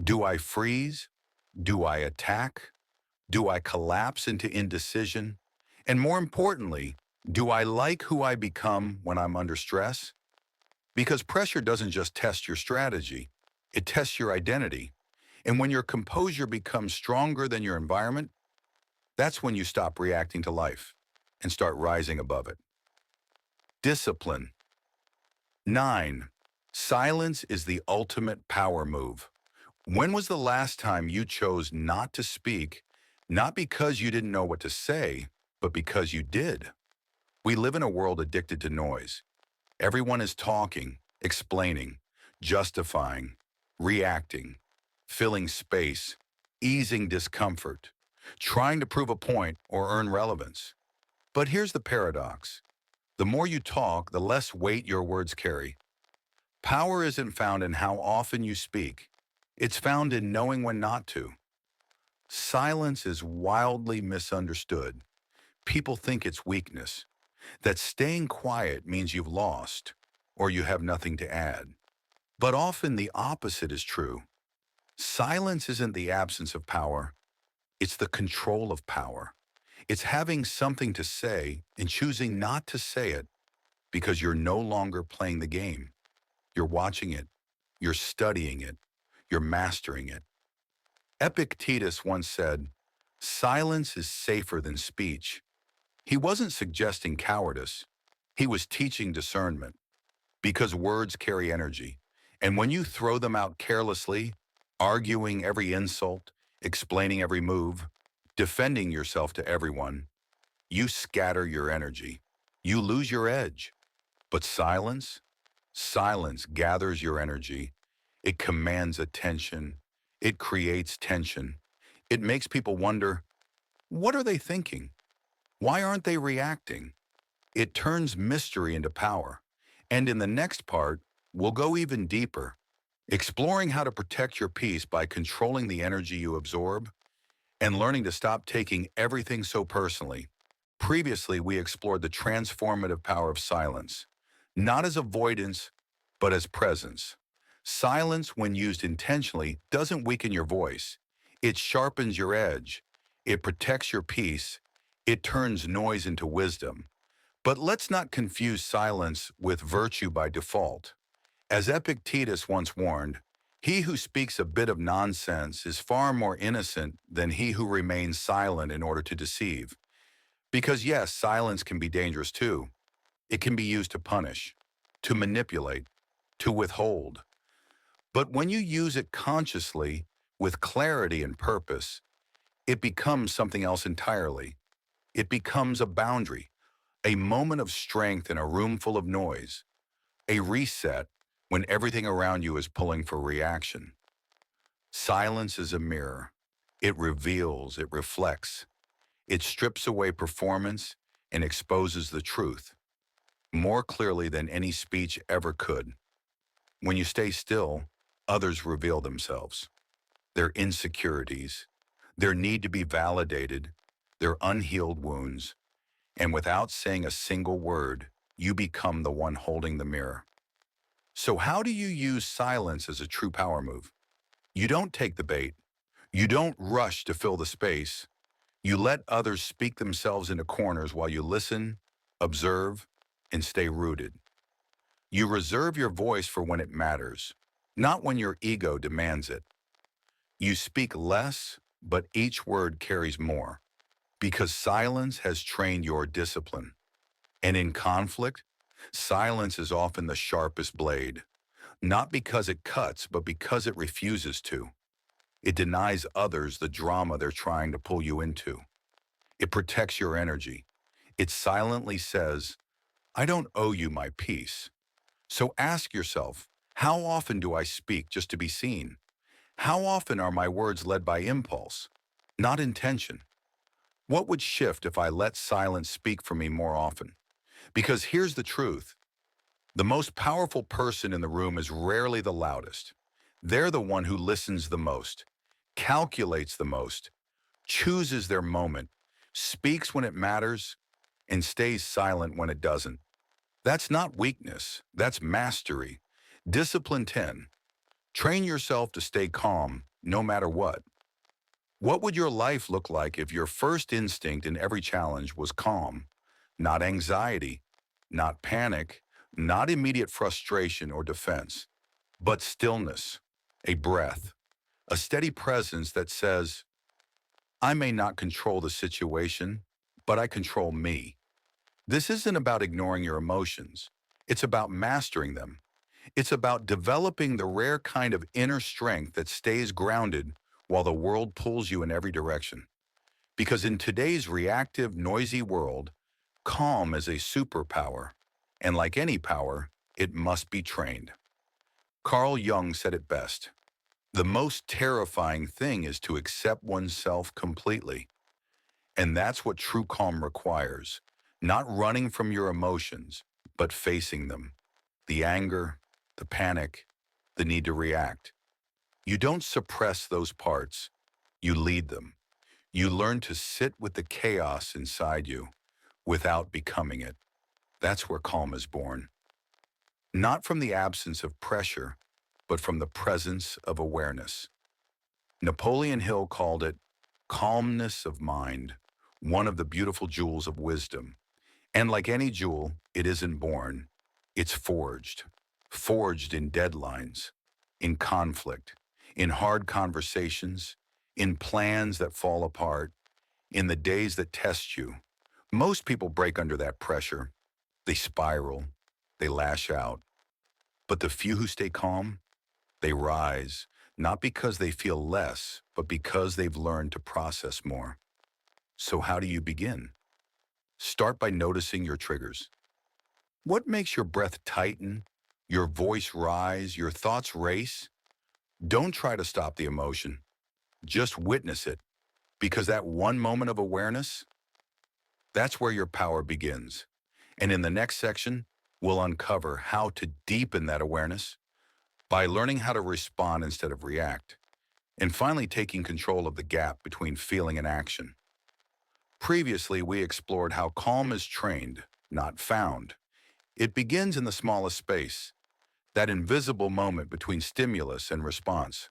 Do I freeze? Do I attack? Do I collapse into indecision? And more importantly, do I like who I become when I'm under stress? Because pressure doesn't just test your strategy, it tests your identity. And when your composure becomes stronger than your environment, that's when you stop reacting to life and start rising above it. Discipline. 9. Silence is the ultimate power move. When was the last time you chose not to speak, not because you didn't know what to say, but because you did? We live in a world addicted to noise. Everyone is talking, explaining, justifying, reacting, filling space, easing discomfort, trying to prove a point or earn relevance. But here's the paradox. The more you talk, the less weight your words carry. Power isn't found in how often you speak. It's found in knowing when not to. Silence is wildly misunderstood. People think it's weakness, that staying quiet means you've lost or you have nothing to add. But often the opposite is true. Silence isn't the absence of power, it's the control of power. It's having something to say and choosing not to say it because you're no longer playing the game. You're watching it, you're studying it, you're mastering it. Epictetus once said, "Silence is safer than speech." He wasn't suggesting cowardice. He was teaching discernment because words carry energy. And when you throw them out carelessly, arguing every insult, explaining every move, defending yourself to everyone, you scatter your energy. You lose your edge. But silence? Silence gathers your energy. It commands attention. It creates tension. It makes people wonder, what are they thinking? Why aren't they reacting? It turns mystery into power. And in the next part, we'll go even deeper, exploring how to protect your peace by controlling the energy you absorb and learning to stop taking everything so personally. Previously, we explored the transformative power of silence, not as avoidance, but as presence. Silence, when used intentionally, doesn't weaken your voice. It sharpens your edge. It protects your peace. It turns noise into wisdom. But let's not confuse silence with virtue by default. As Epictetus once warned, he who speaks a bit of nonsense is far more innocent than he who remains silent in order to deceive. Because yes, silence can be dangerous too. It can be used to punish, to manipulate, to withhold. But when you use it consciously, with clarity and purpose, it becomes something else entirely. It becomes a boundary, a moment of strength in a room full of noise, a reset when everything around you is pulling for reaction. Silence is a mirror. It reveals, it reflects, it strips away performance and exposes the truth more clearly than any speech ever could. When you stay still, others reveal themselves, their insecurities, their need to be validated, their unhealed wounds, and without saying a single word, you become the one holding the mirror. So how do you use silence as a true power move? You don't take the bait. You don't rush to fill the space. You let others speak themselves into corners while you listen, observe, and stay rooted. You reserve your voice for when it matters, not when your ego demands it. You speak less, but each word carries more, because silence has trained your discipline. And in conflict, silence is often the sharpest blade, not because it cuts, but because it refuses to. It denies others the drama they're trying to pull you into. It protects your energy. It silently says, I don't owe you my peace. So ask yourself, how often do I speak just to be seen? How often are my words led by impulse, not intention? What would shift if I let silence speak for me more often? Because here's the truth. The most powerful person in the room is rarely the loudest. They're the one who listens the most, calculates the most, chooses their moment, speaks when it matters, and stays silent when it doesn't. That's not weakness, that's mastery. Discipline 10. Train yourself to stay calm no matter what. What would your life look like if your first instinct in every challenge was calm, not anxiety, not panic, not immediate frustration or defense, but stillness, a breath, a steady presence that says, I may not control the situation, but I control me. This isn't about ignoring your emotions. It's about mastering them. It's about developing the rare kind of inner strength that stays grounded while the world pulls you in every direction. Because in today's reactive, noisy world, calm is a superpower. And like any power, it must be trained. Carl Jung said it best. The most terrifying thing is to accept oneself completely. And that's what true calm requires. Not running from your emotions, but facing them. The anger, the panic, the need to react. You don't suppress those parts. You lead them. You learn to sit with the chaos inside you without becoming it. That's where calm is born. Not from the absence of pressure, but from the presence of awareness. Napoleon Hill called it calmness of mind, one of the beautiful jewels of wisdom. And like any jewel, it isn't born, it's forged. Forged in deadlines, in conflict, in hard conversations, in plans that fall apart, in the days that test you. Most people break under that pressure. They spiral, they lash out. But the few who stay calm, they rise, not because they feel less, but because they've learned to process more. So how do you begin? Start by noticing your triggers. What makes your breath tighten, your voice rise, your thoughts race? Don't try to stop the emotion. Just witness it, because that one moment of awareness, that's where your power begins. And in the next section, we'll uncover how to deepen that awareness by learning how to respond instead of react, and finally taking control of the gap between feeling and action. Previously, we explored how calm is trained, not found. It begins in the smallest space, that invisible moment between stimulus and response,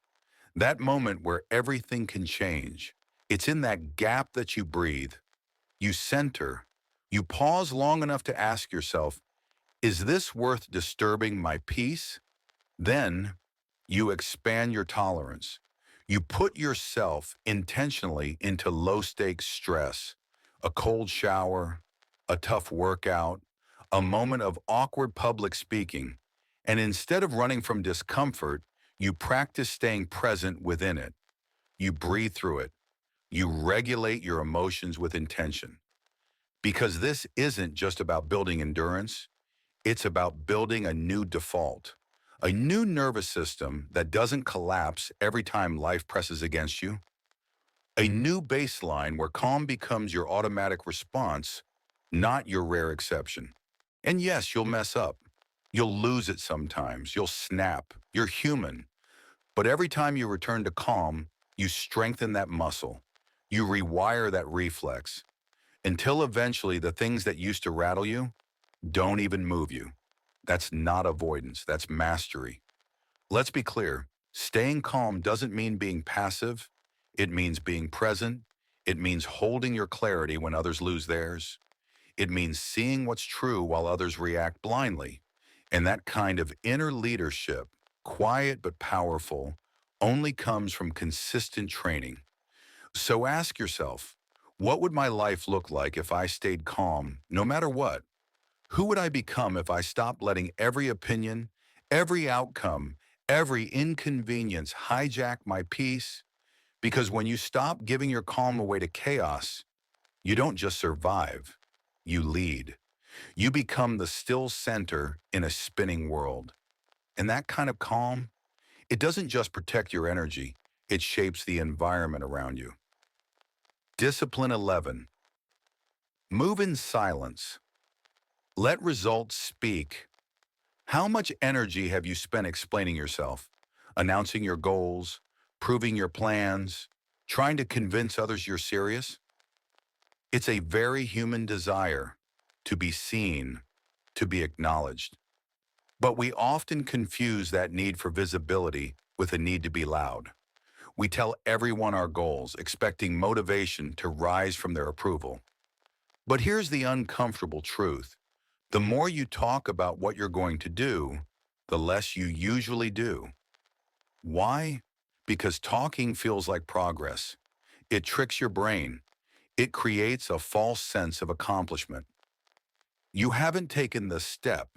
that moment where everything can change. It's in that gap that you breathe, you center, you pause long enough to ask yourself, is this worth disturbing my peace? Then you expand your tolerance. You put yourself intentionally into low-stakes stress, a cold shower, a tough workout, a moment of awkward public speaking. And instead of running from discomfort, you practice staying present within it. You breathe through it. You regulate your emotions with intention. Because this isn't just about building endurance, it's about building a new default, a new nervous system that doesn't collapse every time life presses against you, a new baseline where calm becomes your automatic response, not your rare exception. And yes, you'll mess up. You'll lose it sometimes. You'll snap. You're human. But every time you return to calm, you strengthen that muscle. You rewire that reflex until eventually the things that used to rattle you don't even move you. That's not avoidance, that's mastery. Let's be clear, staying calm doesn't mean being passive. It means being present. It means holding your clarity when others lose theirs. It means seeing what's true while others react blindly. And that kind of inner leadership, quiet but powerful, only comes from consistent training. So ask yourself, what would my life look like if I stayed calm, no matter what? Who would I become if I stopped letting every opinion, every outcome, every inconvenience hijack my peace? Because when you stop giving your calm away to chaos, you don't just survive, you lead. You become the still center in a spinning world. And that kind of calm, it doesn't just protect your energy, it shapes the environment around you. Discipline 11. Move in silence. Let results speak. How much energy have you spent explaining yourself, announcing your goals, proving your plans, trying to convince others you're serious? It's a very human desire to be seen, to be acknowledged. But we often confuse that need for visibility with a need to be loud. We tell everyone our goals, expecting motivation to rise from their approval. But here's the uncomfortable truth. The more you talk about what you're going to do, the less you usually do. Why? Because talking feels like progress. It tricks your brain. It creates a false sense of accomplishment. You haven't taken the step.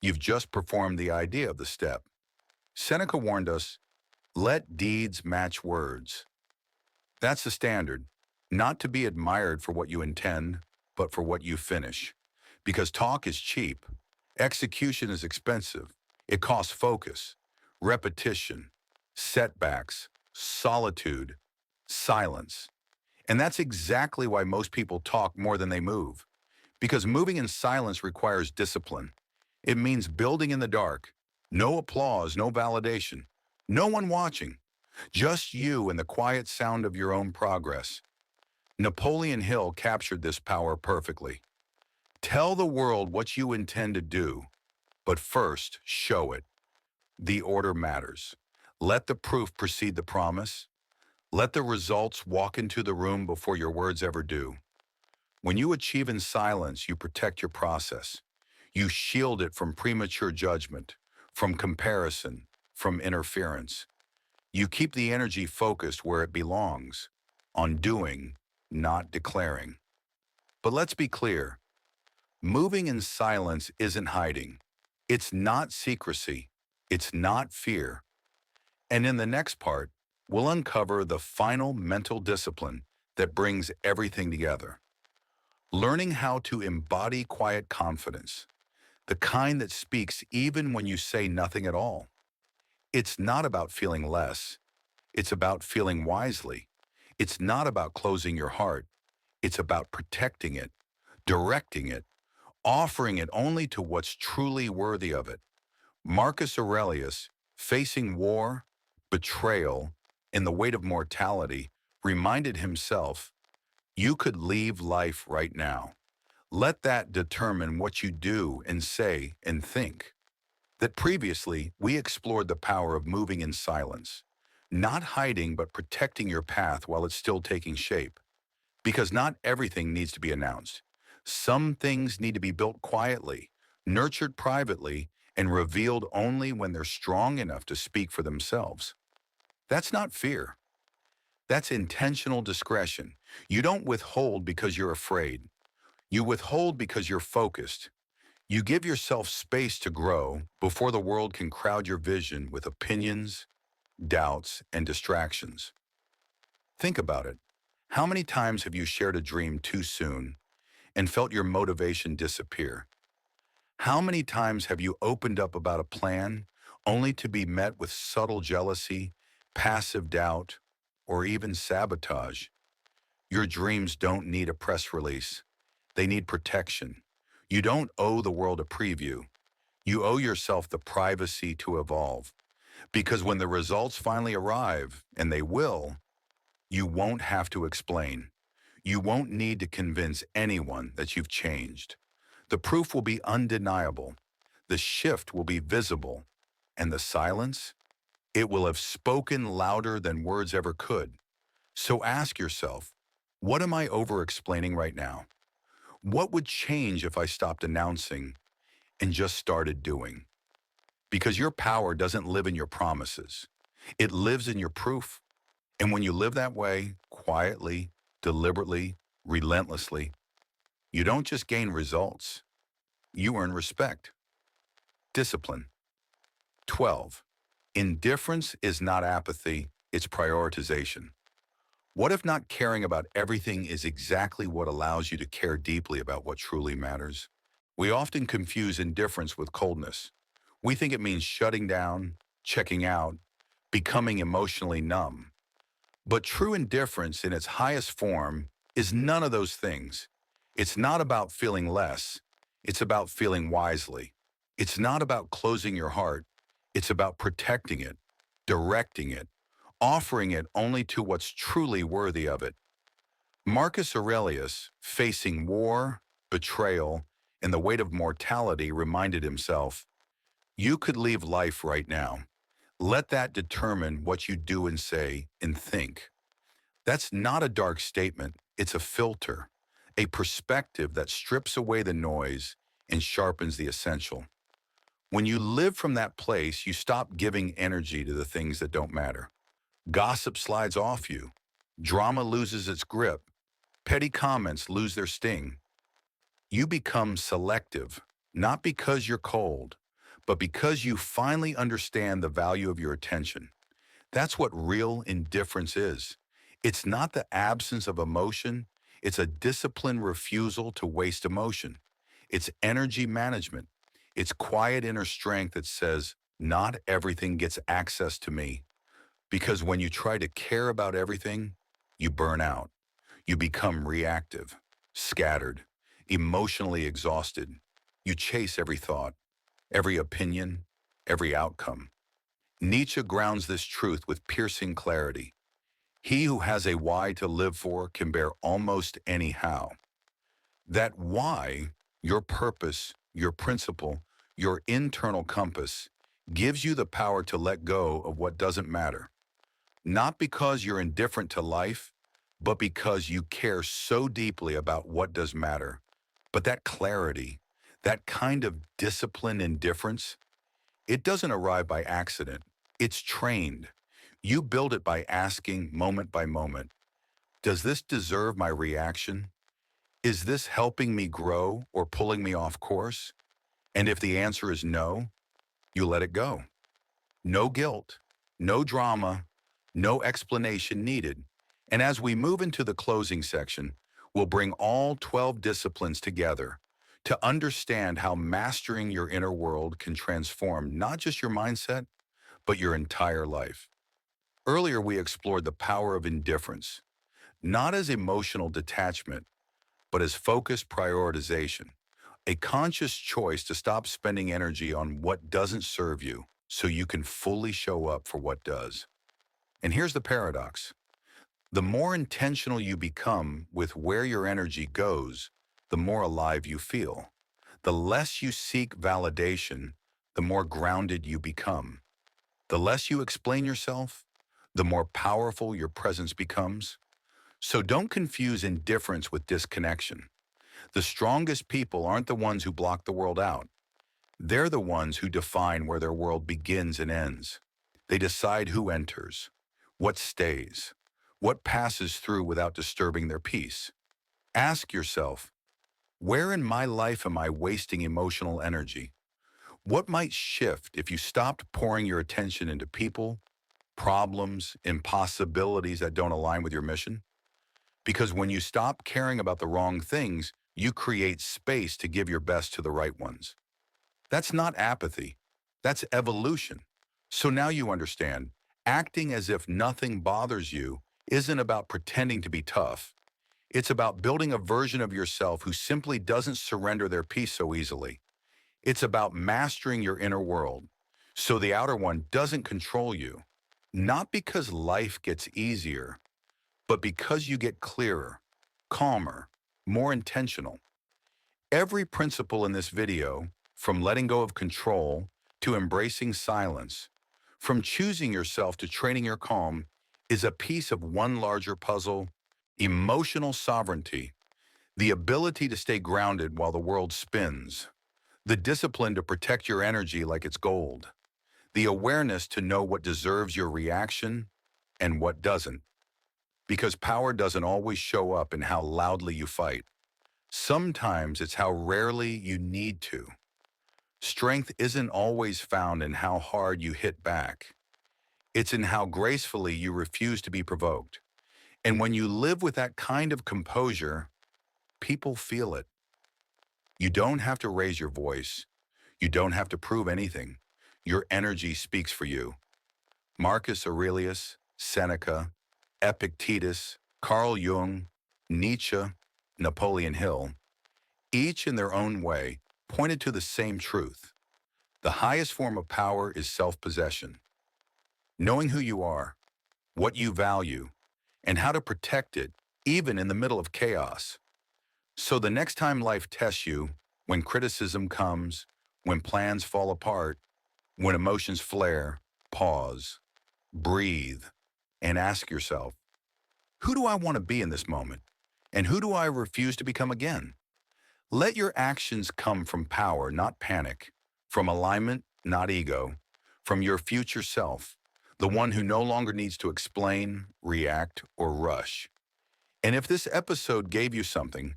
You've just performed the idea of the step. Seneca warned us, let deeds match words. That's the standard, not to be admired for what you intend, but for what you finish. Because talk is cheap, execution is expensive. It costs focus, repetition, setbacks, solitude, silence. And that's exactly why most people talk more than they move. Because moving in silence requires discipline. It means building in the dark. No applause, no validation. No one watching. Just you and the quiet sound of your own progress. Napoleon Hill captured this power perfectly. Tell the world what you intend to do, but first show it. The order matters. Let the proof precede the promise. Let the results walk into the room before your words ever do. When you achieve in silence, you protect your process. You shield it from premature judgment, from comparison, from interference. You keep the energy focused where it belongs, on doing, not declaring. But let's be clear, moving in silence isn't hiding. It's not secrecy. It's not fear. And in the next part, we'll uncover the final mental discipline that brings everything together. Learning how to embody quiet confidence, the kind that speaks even when you say nothing at all. It's not about feeling less. It's about feeling wisely. It's not about closing your heart. It's about protecting it, directing it, offering it only to what's truly worthy of it. Marcus Aurelius, facing war, betrayal, and the weight of mortality, reminded himself, you could leave life right now. Let that determine what you do and say and think. That previously, we explored the power of moving in silence, not hiding but protecting your path while it's still taking shape. Because not everything needs to be announced. Some things need to be built quietly, nurtured privately, and revealed only when they're strong enough to speak for themselves. That's not fear. That's intentional discretion. You don't withhold because you're afraid. You withhold because you're focused. You give yourself space to grow before the world can crowd your vision with opinions, doubts, and distractions. Think about it. How many times have you shared a dream too soon and felt your motivation disappear? How many times have you opened up about a plan only to be met with subtle jealousy, passive doubt, or even sabotage? Your dreams don't need a press release. They need protection. You don't owe the world a preview. You owe yourself the privacy to evolve. Because when the results finally arrive, and they will, you won't have to explain. You won't need to convince anyone that you've changed. The proof will be undeniable. The shift will be visible. And the silence? It will have spoken louder than words ever could. So ask yourself, what am I over-explaining right now? What would change if I stopped announcing and just started doing? Because your power doesn't live in your promises. It lives in your proof. And when you live that way, quietly, deliberately, relentlessly, you don't just gain results. You earn respect. Discipline. 12. Indifference is not apathy, it's prioritization. What if not caring about everything is exactly what allows you to care deeply about what truly matters? We often confuse indifference with coldness. We think it means shutting down, checking out, becoming emotionally numb. But true indifference in its highest form is none of those things. It's not about feeling less. It's about feeling wisely. It's not about closing your heart. It's about protecting it, directing it, offering it only to what's truly worthy of it. Marcus Aurelius, facing war, betrayal, and the weight of mortality, reminded himself, you could leave life right now. Let that determine what you do and say and think. That's not a dark statement, it's a filter, a perspective that strips away the noise and sharpens the essential. When you live from that place, you stop giving energy to the things that don't matter. Gossip slides off you. Drama loses its grip. Petty comments lose their sting. You become selective, not because you're cold, but because you finally understand the value of your attention. That's what real indifference is. It's not the absence of emotion, it's a disciplined refusal to waste emotion. It's energy management. It's quiet inner strength that says, not everything gets access to me. Because when you try to care about everything, you burn out. You become reactive, scattered, emotionally exhausted. You chase every thought, every opinion, every outcome. Nietzsche grounds this truth with piercing clarity. He who has a why to live for can bear almost any how. That why, your purpose, your principle, your internal compass, gives you the power to let go of what doesn't matter. Not because you're indifferent to life, but because you care so deeply about what does matter. But that clarity, that kind of disciplined indifference, it doesn't arrive by accident. It's trained. You build it by asking moment by moment, does this deserve my reaction? Is this helping me grow or pulling me off course? And if the answer is no, you let it go. No guilt, no drama, no explanation needed. And as we move into the closing section, we'll bring all 12 disciplines together to understand how mastering your inner world can transform not just your mindset, but your entire life. Earlier, we explored the power of indifference, not as emotional detachment, but as focused prioritization, a conscious choice to stop spending energy on what doesn't serve you so you can fully show up for what does. And here's the paradox. The more intentional you become with where your energy goes, the more alive you feel. The less you seek validation, the more grounded you become. The less you explain yourself, the more powerful your presence becomes. So don't confuse indifference with disconnection. The strongest people aren't the ones who block the world out. They're the ones who define where their world begins and ends. They decide who enters, what stays, what passes through without disturbing their peace. Ask yourself, where in my life am I wasting emotional energy? What might shift if you stopped pouring your attention into people, problems, impossibilities that don't align with your mission? Because when you stop caring about the wrong things, you create space to give your best to the right ones. That's not apathy. That's evolution. So now you understand, acting as if nothing bothers you isn't about pretending to be tough. It's about building a version of yourself who simply doesn't surrender their peace so easily. It's about mastering your inner world so the outer one doesn't control you. Not because life gets easier, but because you get clearer, calmer, more intentional. Every principle in this video, from letting go of control to embracing silence, from choosing yourself to training your calm, is a piece of one larger puzzle: emotional sovereignty, the ability to stay grounded while the world spins, the discipline to protect your energy like it's gold, the awareness to know what deserves your reaction and what doesn't. Because power doesn't always show up in how loudly you fight. Sometimes it's how rarely you need to. Strength isn't always found in how hard you hit back. It's in how gracefully you refuse to be provoked. And when you live with that kind of composure, people feel it. You don't have to raise your voice. You don't have to prove anything. Your energy speaks for you. Marcus Aurelius, Seneca, Epictetus, Carl Jung, Nietzsche, Napoleon Hill, each in their own way, pointed to the same truth. The highest form of power is self-possession. Knowing who you are, what you value, and how to protect it, even in the middle of chaos. So the next time life tests you, when criticism comes, when plans fall apart, when emotions flare, pause, breathe, and ask yourself, who do I want to be in this moment? And who do I refuse to become again? Let your actions come from power, not panic, from alignment, not ego, from your future self, the one who no longer needs to explain, react, or rush. And if this episode gave you something,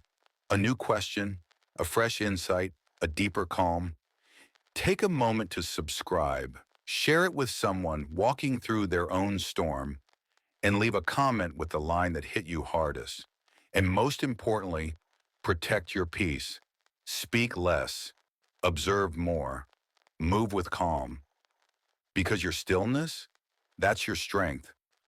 a new question, a fresh insight, a deeper calm, take a moment to subscribe, share it with someone walking through their own storm, and leave a comment with the line that hit you hardest. And most importantly, protect your peace. Speak less, observe more, move with calm. Because your stillness, that's your strength.